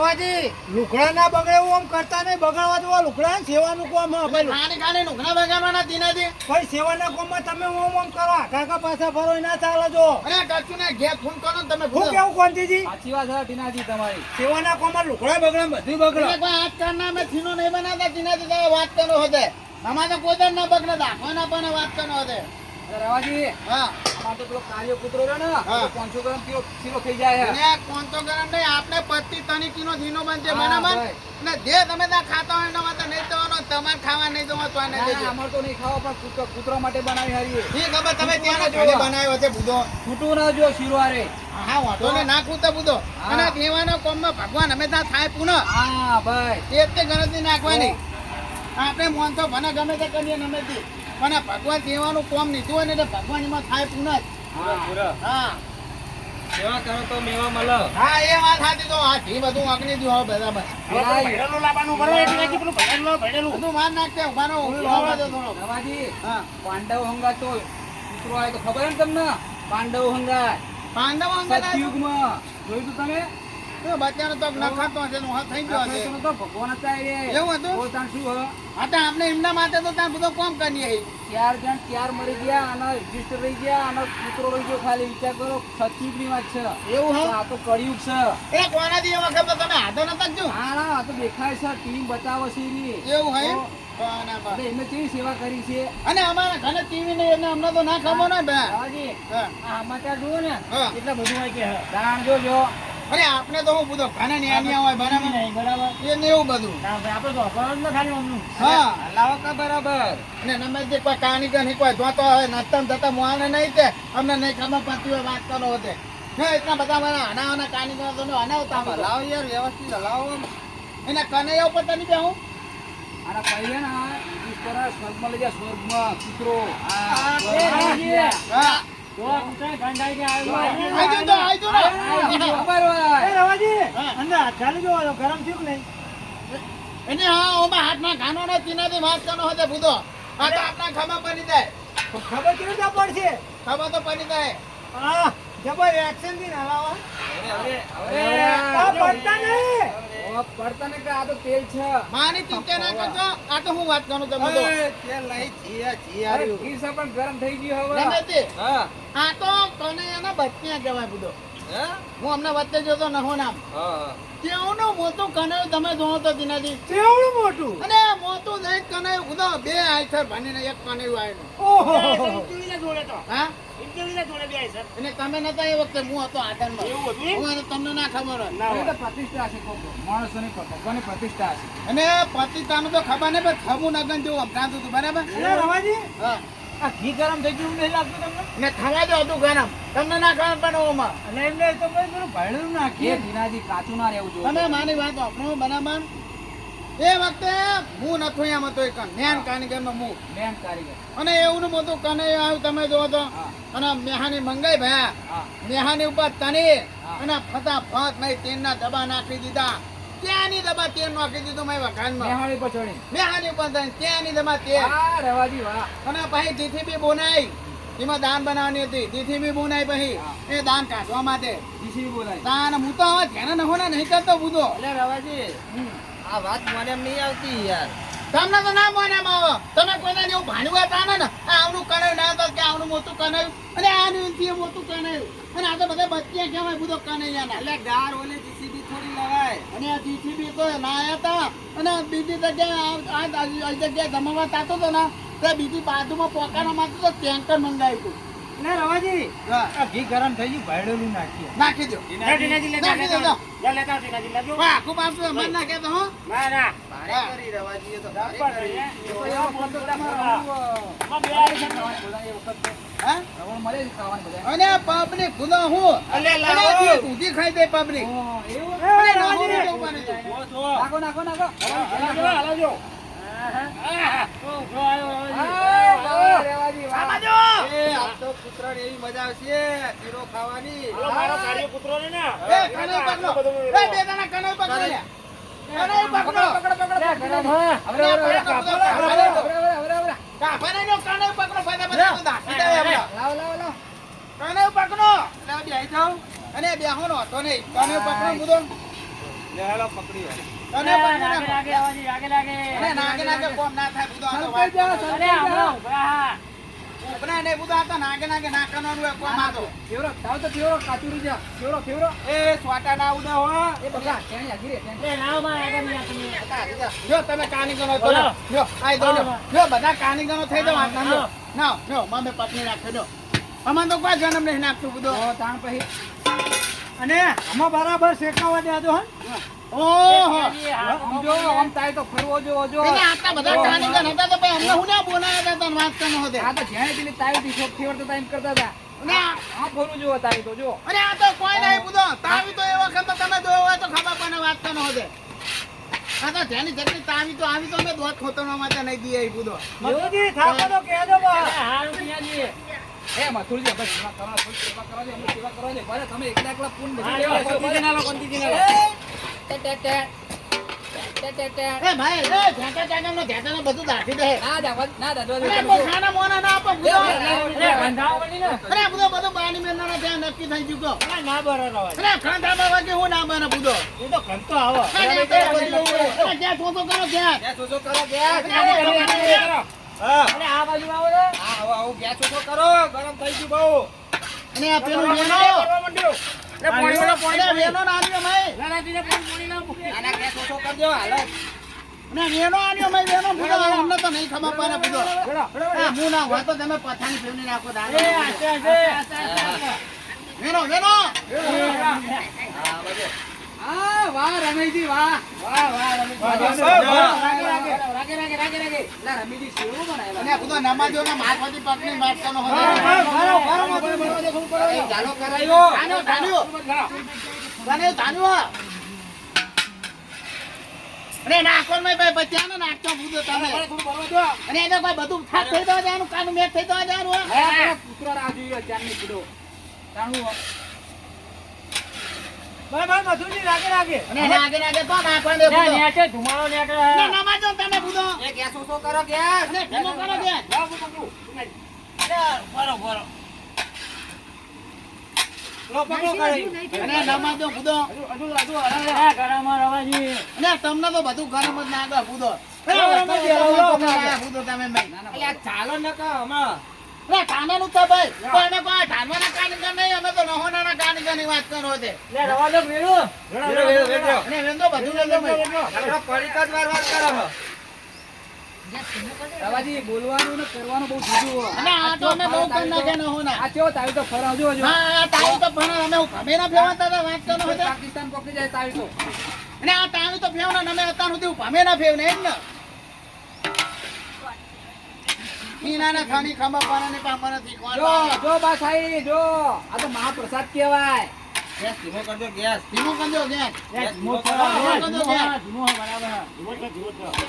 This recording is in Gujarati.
રવાજી લુકડા ના બગડે એવું આમ કરતા નહીં, બગાડવા તો લુકડા સેવાનું કોમ ખાલી લુકડા બગાડવાના દીનાથી ભાઈ સેવાના કોમમાં તમે ઓમ કરો કાકા પાછા ફરો ના ચાલે જો અરે કચ્છું ને ઘેર ફોન કરો ને તમે હું કેવું કોંતીજી સાચી વાત છે ટીનાજી તમારી. સેવાના કોમમાં લુકડા બગડે બધું બગડે. આજ કારના મેં થીનો નહીં બનાવતા દીનાથી તમે વાત કરો હોતે અમારે કોઈ ના બગડે દાખવાના પણ વાત કરો હોતે. રવાજી હા અમાર તો પેલો કાર્ય પુત્રો રહ્યો ને હા. 500 ગ્રામ કિલો થઈ જાય છે. અને કોણ તો ગરમ નહીં આપણે 25 તનીકીનો ધીનો બનશે હા, બરાબર ભાઈ. અને જે તમે ત્યાં ખાતા હોય એના માટે નહીં દેવાનો તમારે ખાવા નહીં દેવા તો નહીં દેજો. અમાર તો નહીં ખાવા પણ કૂતરા માટે બનાવી હારીએ. ઈ ખબર તમે ત્યાં જોવા. બનાવ્યો છે બુધો છૂટું ના જો શીરો હારે. હા વાંધો ને નાખું તો બુધો હા. અને દેવાનો કોમમાં ભગવાન હંમેશા થાય પુનઃ હા ભાઈ એ જ તે ગણતરી નાખવાની આપણે મોન તો ભલે ગમે તે કરીએ ગમે તે પણ આ ભગવાન દેવાનું કોમ નીધું હોય ને એટલે ભગવાન એમાં થાય પુનઃ જ. હા સેવા કરો તો મેવા મળે. હા એ વાત સાચી તો આ ઘી બધું અગ્નિ દઉં હવે બરાબર બધું માર નાખશે ઉભાનો ઉભા દો થોડો રવાજી હા પાંડવ હંગા તો કૂતરો આવે તો ખબર હે ને તમને? પાંડવ હંગા પાંડવ અંગત સતયુગમાં જોયું તું તમે? તો બચ્ચાનો તો નખાતો હશે નો થઈ ગયો હશે આ તો ભગવાન હતા એ. એવું હતું? તો તાણ શું હ? હા તો આપણે એમના માટે તો ત્યાં બધો કોમ કરીએ 4 જણ 4 મરી ગયા અને રજીસ્ટર રહી ગયા અને કૂતરો રહી ગયો. ખાલી વિચાર કરો, સતયુગની વાત છે. એવું તો હા આ તો કળિયુગ છે. એ કોનાથી એ વખત તો તમે હાથો નતા જો હા ના, આ તો દેખાય છે, ટીમ બતાવે છે એની. એવું હે તો બરાબર. આપણે એમને કેવી સેવા કરી છે. અને અમારા ઘરે ટીવી ને એટલે અમને તો ના ખબર ને બે રવાજી, હા આ સમાચાર જુઓ ને હા. એટલા બધું હોય કે દાણ જોજો. અરે આપણે તો હું બધો ઘરે ન્યાન્યા હોય બરાબર બરાબર. એ ને એવું બધું આપણે તો અપરાધ ન ખાલી અમનું. હા લાવો કા બરાબર. અને નમે જે કોઈ કાણી કે નહીં કોઈ જોતો હોય નતમ થતા મોને નહીં તે અમને નહીં ખબર પડતી હોય વાત કરો હોતે હે એટલા બધા મારા અનાવના કાણી કરો તો અનાવતા હોય. લાવો યાર, વ્યવસ્થિત લાવો. એને કનૈયા ઉપર તની બે હું આના પૈયા ના ઈશ્વરા સ્વર્ગમાં લઈ જા, સ્વર્ગમાં કૂતરો. હા. હા. આઈ જો ને ખબર હોય. રવાજી હા. અંદર હાથ ચાલી જો ગરમ થયું કે નહીં? એને હા ઓમાં હાથમાં ઘાનો ને ચીનાથી વાત કરો હોતે ભૂતો આ તો આપણા ખબર પડી જાય ખબર કેવી રીતે પડશે? ખબર તો પડી જાય હા જબર એક્શન થી ના લાવો. હવે આ પડતા નહીં. પડતા ને કે આ તો તેલ છે. મારી ચિંતા ના કરજો આ તો હું વાત કરું તમને તો તેલ નહીં, અરે ઘી છે પણ ગરમ થઈ ગયું હવે. ગમે તે હા. આ તો કનૈયાના બચ્ચા કહેવાય ભૂતો હે? હું અમને વચ્ચે જોતો નહો નામ હા. કેવનું મોટું કનૈયું તમે જોવો તો દિનાજી કેવડું મોટું. અને મોટું નહીં કનૈયું ઉદો બે આઈસર ભણીને એક કનૈયું આવેલું ઓહો હા અને તમે નતા એ વખતે હું હતો આદરમાં હું તો તમને ના ખબર હોય એ તો પ્રતિષ્ઠા છે કોક. માણસોની ભગવાનની પ્રતિષ્ઠા છે. અને પતિતાનું તો ખબર નહીં પણ થવું નગન જેવું અપનાતું હતું બરાબર અરે રવાજી હા આ ઘી ગરમ થઈ ગયું નહીં લાગતું તમને? ને થવા દો હતું ગરમ તમને ના ખબર પણ ઓમાં અને એમને તો ભાઈ પેલું ભાડું એ નાખીએ. ધીનાજી કાચું ના રહેવું જોઈએ. તમે મારી વાત આપણો બરાબર એ વખતે હું નતો એમ હતો એક જ્ઞાન કારીગરનો હું મેન કારીગર. અને એવું મોટું કનૈયું આવ્યું તમે જોવો તો હા. અને મેહાની મંગાઈ ભયા હા. મેહાની ઉપર તની હા. અને ફટાફટ મેં તેલના ડબ્બા નાખી દીધા ત્યાંની દબા તેલ નાખી દીધું મેં વખાણમાં મેહાણી પર ચડી. મેહાની ઉપર તની ત્યાંની દબા તેલ વાહ રવાજી વાહ. અને પછી દીથી બી બોનાઈ એમાં દાન બનાવવાની હતી દીથી બી બોનાઈ પછી એ દાન કાઢવા માટે જીસીબી બોલાય. દાન હું તો હવે ધ્યાન નહોને નહીં કરતો બુધો એટલે રવાજી આ વાત મને એમ નહીં આવતી યાર. તમને તો ના મને આવો તમે કોઈને જેવું ભાંડવા હતા ને આ આવનું કણાયું ના હતા કે આવનું મોટું કણાયું અને આનું એનથી મોટું કણાયું અને આ તો બધા બચ્ચા કહેવાય બધો કનૈયાના એટલે ગાર ઓલે જીસીબી થોડી લવાય. અને આ જીસીબી તો લાયા હતા અને બીજી જગ્યાએ આ જગ્યાએ જમાવા તાતો હતો ને તે બીજી બાજુમાં પોકાના માટે તો ટેન્કર મંગાવ્યું હતું અને રવાજી હા. આ ઘી ગરમ થઈ ગયું ભાડું નાખીએ. નાખી દો નાખી દો વાહ ખૂબ આપશું મન નાખે તો હો ભારે કરી રવાજી એ તો ભારે કરી. હા રવણ મળે છે ખાવાનું બધા. અને પબ્લિક ખુદો હું અલે અને લાવો. જે ઊંધી ખાઈ દે પબ્લિક એવું? અને રવાજી. નહોરું જવાનું હતું. નાખો નાખો નાખો. એ આ તો કૂતરાને એવી મજા આવશે શીરો ખાવાની. એ કનૈયો પકડો એ બે જણા કનૈયો પકડો લે કનૈયો પકડો કાફરે નો કનૈયો પકડો ફટાફટ તો દાખી દે હમણાં લાવ લાવ લાવ. કનૈયો પકડો લે બેહી જાઓ અને બેહો નો તો નહીં કનૈયો પકડો મુદો લે હેલો પકડી હેલો. તને અરે, પણ લાગે, લાગે, આવાજી, લાગે, લાગે. અરે નાગે નાગે કોમ ના થાય બુધો આ તો સરપંચ જાઓ, વાત અરે, હમણાં ઉભરા હા. ઉપના ને બુધો આ તો નાગે નાગે ના કરવાનું હોય કોમ આ તો ફેવરો, તાવ તો ફેવરો, કાચું રહી જા. ફેવરો, ફેવરો. એ સ્વાટા ના ઉડે હો એ બગા, તેણી આગી રે, તેણી. લે લાવો માં આગળ ની આપણી. જો તમે કાનીગનો તો બોલો. જો આઈ દો જો. જો બધા કાનીગનો થઈ જાવ આ આવો. ના જો મામે પત્ની રાખે જો અમાર તો કોઈ જન્મ નહીં નાખતું બુધો તો તાણ પછી. અને આમાં બરાબર શેકાવા દેજો હો. ઓહો આમ જો, આમ તાય તો ફરવો જો, જો. એટલે આટલા બધા કાનીગન હતા તો ભાઈ અમને હું ના બોલાયા હતા તને વાત કરનો હતો આ તો જ્યાં પેલી તાવી થી શોખ ફેવર તો તાઈમ કરતા હતા. અને આ ફરવું જો તારી તો જો. અરે આ તો કોઈ નહીં બુધો તાવી તો એ વખત તમે જોયો હોય તો ખબર કોને વાત કરનો હતો આ તો જેની જેટલી તાવી તો આવી તો અમે દોત ખોતરવા માટે નહીં દઈએ એ બુધો મધુજી થાકો તો કહેજો બા. હારું પિયાજી. એ મથુરજી બસ સેવા કરવા, થોડી સેવા કરવા દે, અમને સેવા કરવા દે. ભલે તમે એકલા એકલા પૂન હા, બધી લો, લેવા છો, કોંતીજી ભલે. ના લો, કોંતીજી ના લો. ટે, ટે, ટે. ટે, ટે, ટે. એ ભાઈ એ ઝાકા ઝાકાનો ઝાકાનો બધું દાખી દે ના દાવા, ના દાદવા દે. અરે કોઈ ખાના મોના ના આપો બુધો લે, બંધાવો બની ને. અરે બુધો બધું બાની મેરના ત્યાં નક્કી થઈ ચૂક્યો અરે, ના બરાબર અવાજ. અરે ખાંડામાં વાગે હું ના બને બુધો એ તો ઘંટો આવો. અરે ક્યાં થોતો કરો ક્યાં ગેસ ઓછો કરો, ગેસ. હા. અરે, આ બાજુ આવો ને. હા, આવો, આવો, ગેસ ઓછો કરો. ગરમ થઈ ગયું બહુ. અને આ પેલું વેનો કરવા માંડ્યો. અરે, પાણી વાળો, પાણી અરે વેનો ના આવ્યો ભાઈ લાલાજીને પણ પાણી લાવો. ના, ના, ગેસ ઓછો કરજો, હાલો. અને વેનો આવ્યો ભાઈ વેનો બુધો અમને તો નહીં ખબર પડે બુધો આ હું ના હોય તો તમે પથાણી ફેરવી નાખો એ, દાદા આસ્તે, આસ્તે. વેનો વેનો હા, વાહ, રમેશજી, વાહ. વાહ, વાહ, રમેશજી. વાહ, વાહ. રાગે, રાગે, રાગે, રાગે, રાગે, રાગે. લા, રમેશજી, શેરવું બનાવ્યા. અને બુધો નમાજો ને માથાથી પકડી મારતાનો હા, હા, હોય ખરો, ખરો, મધુજી. એ ચાલો કરાયો. ધાન્યો ધાન્યો ધાન્યો ધાન્યો અરે નાખો ને ભાઈ બચ્ચાને નાખતો બુધો તમે થોડું ભરવા દો. અને એને કોઈ બધું થાક થઈ દો જવાનું કાનું મેચ થઈ દો જવાનું હો. હા, પેલા કૂતરો રાહ જોઈ ચાંદની કીધો. તાણું હો. ભાઈ, ભાઈ, મધુજી રાગે રાગે. અને એને આગે આગે તો નાખવા દે લે, બુધો નેચે ધુમાડો નીકળે. ને નમાજો તમે બુધો એ ગેસ ઓછો કરો, ગેસ. અને ધીમો કરો કે લાવ, પકડું. બરો. લો, પકડો કરી. અને નમાજો બુધો હજુ, હજુ, હજુ. એ, ગળામાં રવાજી. અને તમને તો બધું ગરમ જ નાખો બુધો બુધો તમે ભાઈ અલ્યા, ચાલો ન કહો, હમણાં. અરે ઠાણાનું તો ભાઈ કોઈ એને કોઈ ઠાણવાના કારીગર નહીં અમે તો નહોનાના કારીગરની વાત કરો છે લે, રવા દો, ભેળું. અને વેંદો બધું વેંદો ભાઈ આપણા પડીકા જ વાર કરો છો. રવાજી, બોલવાનું ને કરવાનું બહુ જુદું હોય. અને આ તો અમે બહુ કરી નાખ્યા નહોના આ કેવો તાવી તો ફરાવજો હજુ. હા તાવી તો પણ અમે ભમે ના ફેવાતા હતા વાત કરો હતા પાકિસ્તાન પકડી જાય તાવી તો. અને આ તાવી તો ફેવના ને અમે અત્યાર સુધી ભમે ના ફેવને એમ ને ઈનાના ખાની ખંભા પાનાને પાપાના જો, શીખવાડવા જો બા સાઈ, જો. આ તો મહાપ્રસાદ કહેવાય. ગેસ ધીમો કરજો, ગેસ. ધીમો કરજો ગેસ લે, ધીમો કરો. ધીમો કરજો, ધીમો, હા, ધીમો, બરાબર. ધીમો કરો, ધીમો કરો.